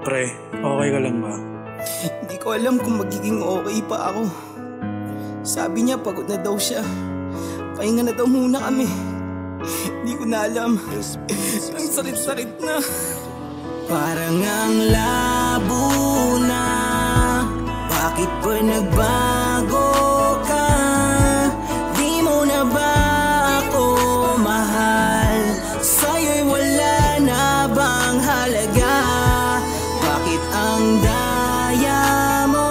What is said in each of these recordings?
Pre, okay ka lang ba? Hindi ko alam kung magiging okay pa ako. Sabi niya pagod na daw siya. Pahinga na daw muna kami. Hindi ko na alam. Ang sakit-sakit na. Parang ang labo na. Bakit ba nagbago ka? Di mo na ba ako mahal? Sa'yo'y wala na bang halaga? Bakit ang daya mo?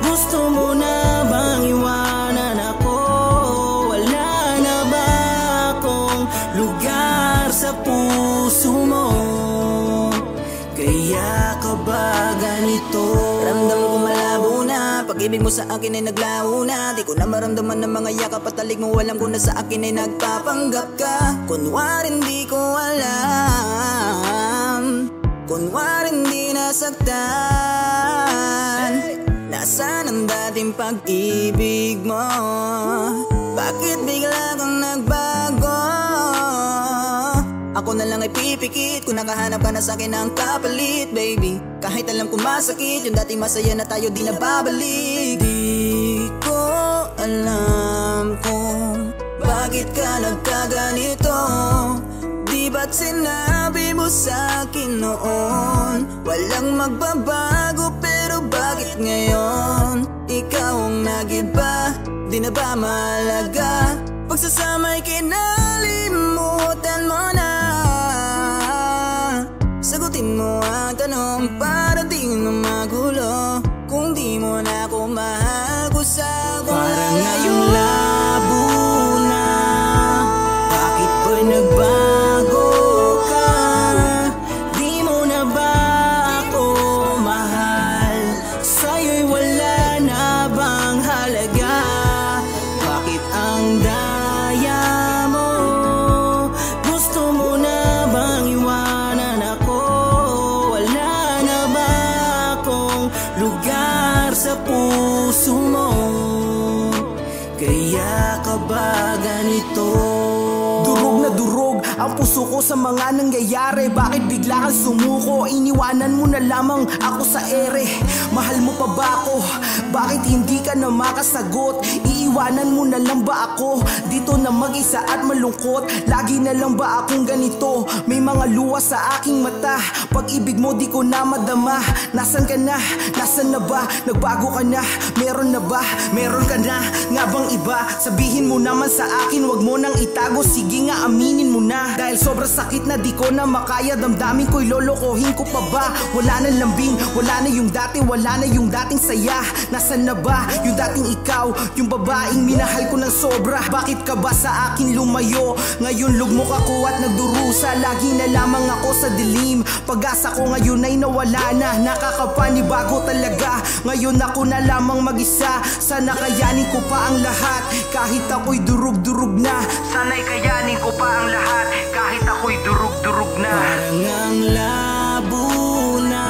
Gusto mo na bang iwanan ako? Wala na ba akong lugar sa puso mo? Kaya ka ba ganito? Ramdam ko malabo na. Pag-ibig mo sa akin ay naglaho na. Di ko na maramdaman ng mga yakap at talik mo. Alam ko na sa akin ay nagpapanggap ka. Kunwari hindi ko alam, kunwari hindi nasaktan. Nasaan ang dating pag-ibig mo? Bakit bigla kang nagbago? Ako na lang ay pipikit kung nakahanap ka na sa'kin ng kapalit, baby. Kahit alam ko masakit, yung dating masaya na tayo di na babalik. Di ko alam kung bakit ka nagkaganito. Di ba't sinabi mo sa'kin noon walang magbabago, pero bakit ngayon ikaw ang nagiba? Di na ba mahalaga? Pagsasama'y kinalimutan mo na. Sagutin mo ang tanong para di na magulo. Kung di mo na ako mahal, gusto ko parang ngayong labo na. Bakit ba nagbago ka? Di mo na ba ako mahal? Sa'yo'y wala na bang halaga? Bakit ang daya mo? Gusto mo na bang iwanan ako? Wala na ba akong lugar sa puso mo? Kaya ka ba ganito? Durog na durog ang puso ko sa mga nangyayari. Bakit bigla kang sumuko? Iniwanan mo na lamang ako sa ere. Mahal mo pa ba ako? Bakit hindi ka na makasagot? Iiwanan mo na lang ba ako dito na mag-isa at malungkot? Lagi na lang ba akong ganito? May mga luha sa aking mata. Pag-ibig mo di ko na madama. Nasaan ka na? Nasaan na ba? Nagbago ka na? Meron na ba? Meron ka na nga bang iba? Sabihin mo naman sa akin, wag mo nang itago. Sige nga, aminin mo na. Dahil sobrang sakit na di ko na makaya. Damdamin ko'y lolokohin ko pa ba? Wala na lambing, wala na yung dati, wala na yung dating saya. Nasaan na ba yung dating ikaw? Yung babaeng minahal ko ng sobra. Bakit ka ba sa akin lumayo? Ngayon lugmok ako at nagdurusa. Lagi na lamang ako sa dilim. Pag-asa ko ngayon ay nawala na. Nakakapanibago talaga. Ngayon ako na lamang mag-isa. Sana kayanin ko pa ang lahat kahit ako'y durug-durug na. Sana'y kayanin ko pa ang lahat kahit ako'y durug-durug na. Parang ang labo na.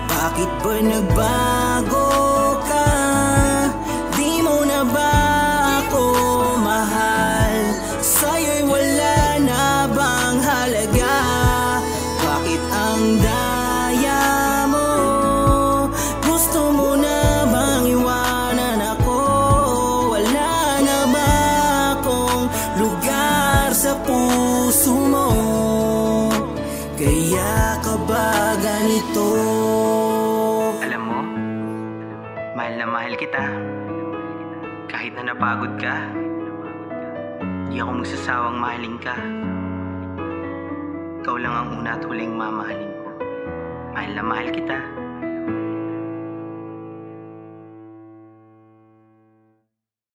Bakit ba nagbago ka? Di mo na ba ako mahal? Sa'yo'y wala na bang halaga? Bakit ang daya mo? Gusto mo na bang iwanan ako? Wala na ba akong lugar sa puso mo? Kaya ka ba ganito? Alam mo, mahal na mahal kita. Kahit na napagod ka, di ako magsasawang mahalin ka. Ikaw lang ang una at huling mamahalin ko. Mahal na mahal kita.